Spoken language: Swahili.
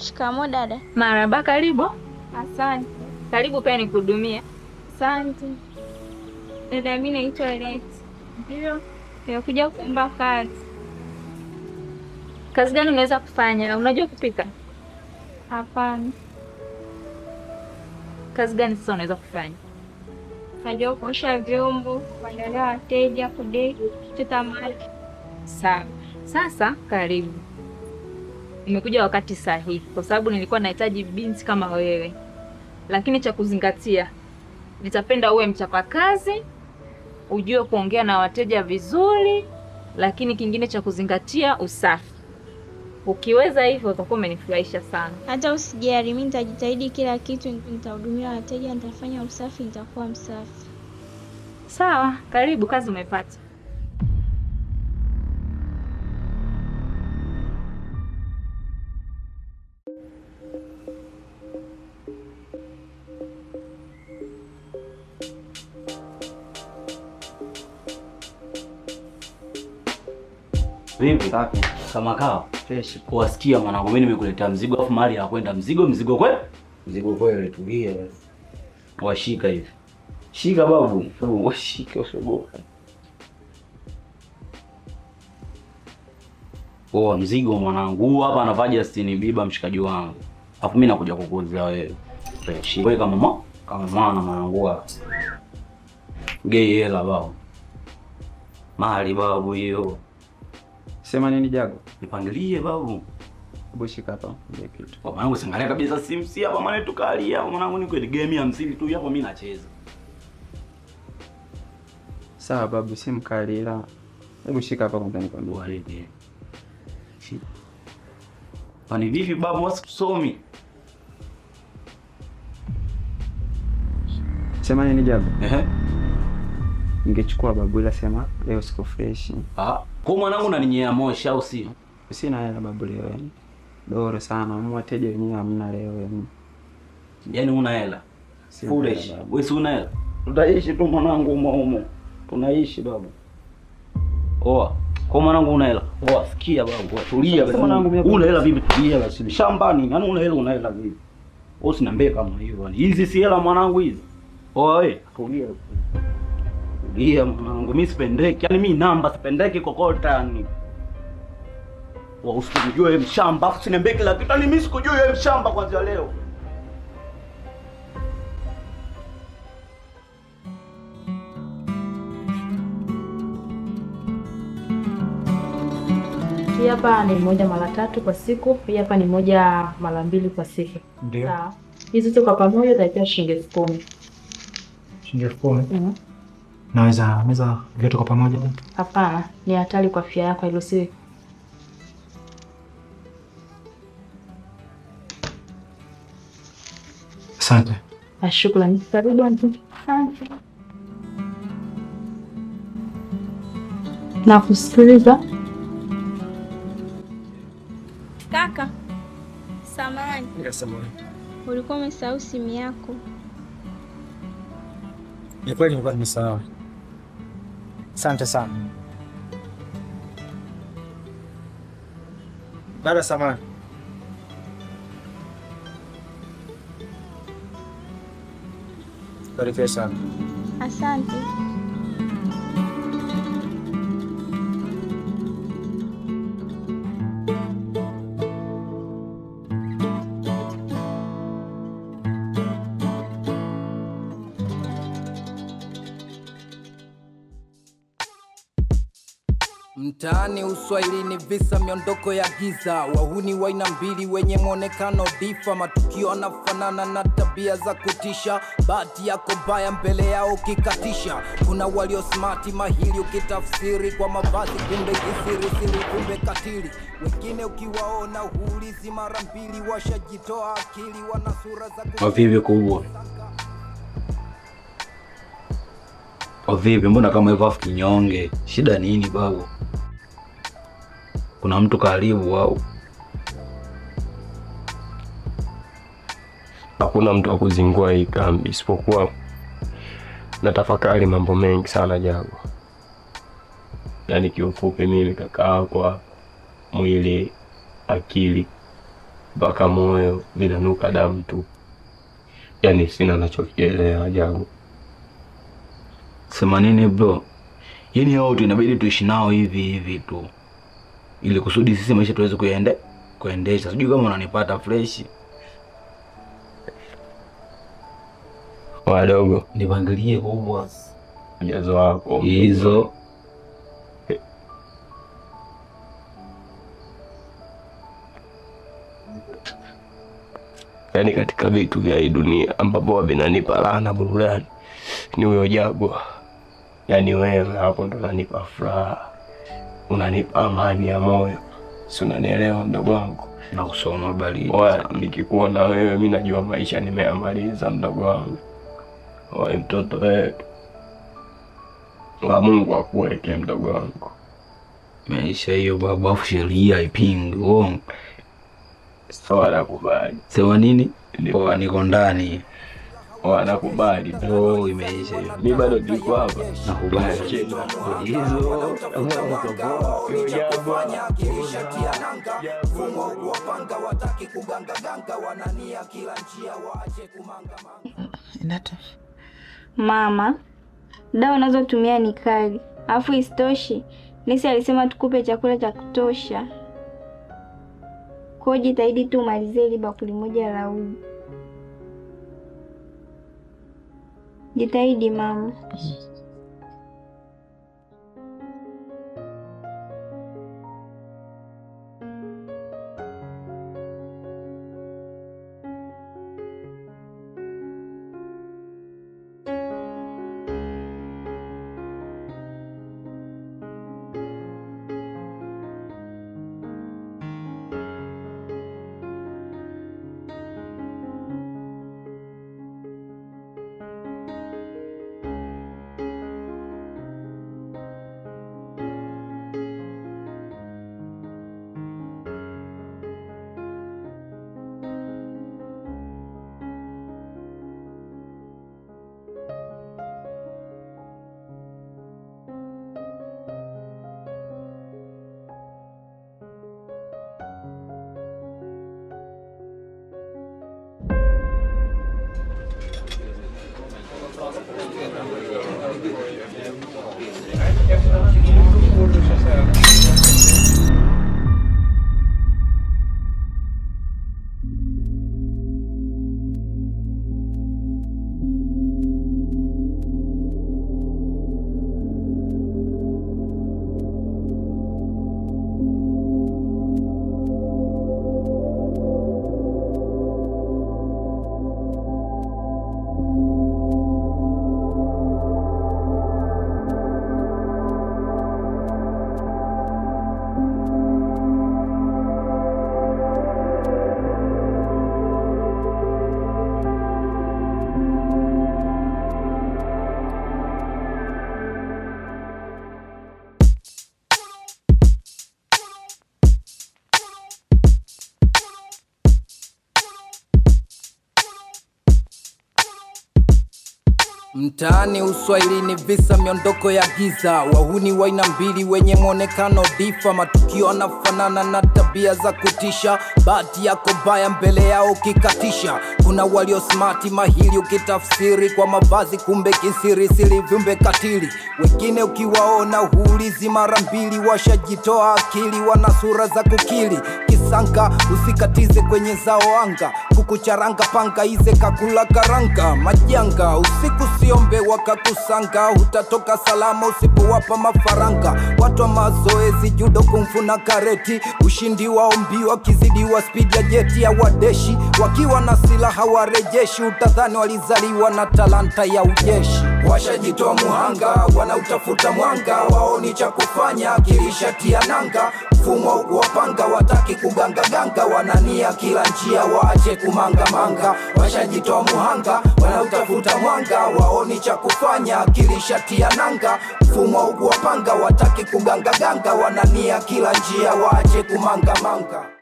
Shikamoo dada. Marhaba, karibu. Asante. Karibu pia nikuhudumie. Asante. Dada, mimi naitwa Leti. Ndio. Nimekuja kuomba kazi. Kazi gani unaweza kufanya? Unajua kupika? Hapana. Kazi gani sasa unaweza kufanya? Najua kuosha vyombo, kuandalia wateja, kudeki, kuchota maji. Sawa. Sasa karibu. Nimekuja wakati sahihi kwa sababu nilikuwa nahitaji binti kama wewe. Lakini cha kuzingatia, nitapenda uwe mchapakazi, ujue kuongea na wateja vizuri, lakini kingine cha kuzingatia usafi. Ukiweza hivyo utakuwa umenifurahisha sana. Hata usijali, mimi nitajitahidi kila kitu, nitahudumia wateja, nitafanya usafi, nitakuwa msafi. Sawa, karibu, kazi umepata. Vipi? Safi. Kama kawa. Fresh. Kuwasikia mwanangu, mimi nimekuletea mzigo afu mali ya kwenda mzigo kweli? Mzigo kweli, tulia. Washika hivi. Shika babu. Washika usogoka. Oh, mzigo mwanangu. Hapa anavaa Justin Bieber mshikaji wangu. Afu mimi nakuja kukuuzia wewe. Fresh. Wewe kama mwana mwanangu. Gei hela babu. Mali babu hiyo. Sema nini Jago? Nipangilie babu. Bushika hapa ndio kitu. Kwa mwanangu siangalia kabisa simu si hapa maana tukalia mwanangu niko ni game ya msili tu hapo mimi nacheza. Sawa babu, simu kali ila hebu shika hapa kwanza nikwambie. Warede. Pani vipi babu wasikusomi? Sema nini Jago? Ehe. Ningechukua babu ila sema leo siko fresh. Kwa mwanangu unaninyea moshi au si? Sina hela babu leo yani. Doro sana, wateja wenyewe hamna leo yani. Yaani una hela. Foolish. Wewe si una hela. Tutaishi tu mwanangu umo. Tunaishi babu. Oa, kwa mwanangu una hela. Oa, sikia babu, tulia basi. Una hela vipi? Tulia basi. Shambani, yaani una hela vipi? Wewe usiniambie kama hiyo yani. Hizi si hela mwanangu hizi. Oa wewe, tulia. Tulia mwanangu, mimi sipendeki. Yaani mimi namba sipendeki kokota yani. Wa usikujue wewe mshamba, afu usiniambie kila kitu. Yaani mimi sikujue wewe mshamba kwanza leo. Hii hapa ni 1 mara 3 kwa siku, hii hapa ni 1 mara 2 kwa siku. Ndio. Sawa. Hizi zote kwa pamoja itakuwa shilingi 10,000. Shilingi 10,000. Naweza vyote kwa pamoja? Hapana, ni hatari kwa afya yako ilusiwe. Asante. Shukrani. Karibu auntie. Asante. Na kusikiliza. Kaka. Samahani. Yes, samahani. Ulikuwa umesahau simu yako. Ni kweli nilikuwa nimesahau. Asante sana. Dada samahani. Karibu sana. Asante. Mtaani Uswahilini visa miondoko ya giza, wahuni wa aina mbili wenye muonekano difa, matukio yanafanana na tabia za kutisha, bahati yako mbaya mbele yao kikatisha. Kuna walio smart mahili ukitafsiri kwa mavazi, kumbe kisiri kumbe katili. Wengine ukiwaona huulizi mara mbili, washajitoa akili, wana sura za Vipi kubwa? Vipi mbona kama hivyo afu kinyonge? Shida nini babu? Kuna mtu karibu au? Hakuna mtu wa kuzingua hii kambi isipokuwa natafakari mambo mengi sana Jago. Yaani kiufupi mimi kaka yako mwili, akili mpaka moyo vinanuka damu tu. Yaani sina nachokielewa Jagu. Sema nini bro? Yaani hao tu inabidi tuishi nao hivi tu. Ili kusudi sisi maisha tuweze kuendesha. Sijui kama unanipata fresh. Wadogo, nipangilie kubwa ujazo wako hizo. Yaani katika vitu vya hii dunia ambapo vinanipa raha na burudani ni huyo Jagu. Yaani wewe hapo ndo unanipa furaha, unanipa amani ya moyo. Si unanielewa mdogo wangu? Na kusoma baridi. Nikikuona wewe mimi najua maisha nimeamaliza mdogo wangu. Wewe mtoto wewe. Mungu akuweke mdogo wangu. Maisha hiyo baba, afu sheria ipingi uongo. Sawa, nakubali. Sema nini? Niko ndani. Nakubali. Imeisha hiyo. Mimi bado niko hapa. Nakubali. Hizo. Mama, dawa unazotumia ni kali. Alafu isitoshi, nesi alisema tukupe chakula cha kutosha. Kwa jitahidi tu umalizie ile bakuli moja la uji. Jitahidi mama. Mtaani Uswahilini visa miondoko ya giza, wahuni wa aina mbili wenye muonekano difa, matukio yanafanana na tabia za kutisha, bahati yako mbaya mbele yao ukikatisha. Kuna walio smart mahiri ukitafsiri kwa mavazi, kumbe kisiri siri viumbe katili. Wengine ukiwaona huulizi mara mbili, washajitoa akili, wana sura za kukili. Kisanga usikatize kwenye zao anga, kukucharanga panga ize kakula karanga. Majanga usiku siombe wakakusanga, utatoka salama usipowapa mafaranga. Watu wa mazoezi judo kumfu na kareti, ushindi wao mbio wakizidiwa speed ya jeti ya wadeshi. Wakiwa na silaha warejeshi, utadhani walizaliwa na talanta ya ujeshi. Washajitoa muhanga, wanautafuta mwanga, waoni cha kufanya kilishatia nanga. Mfumo kuwapanga wataki kuganga-ganga, wanania kila njia waache kumanga-manga. Washajitoa muhanga, wanautafuta mwanga, waoni cha kufanya kilishatia nanga. Mfumo kuwapanga wataki kuganga-ganga, wanania kila njia waache kumanga-manga.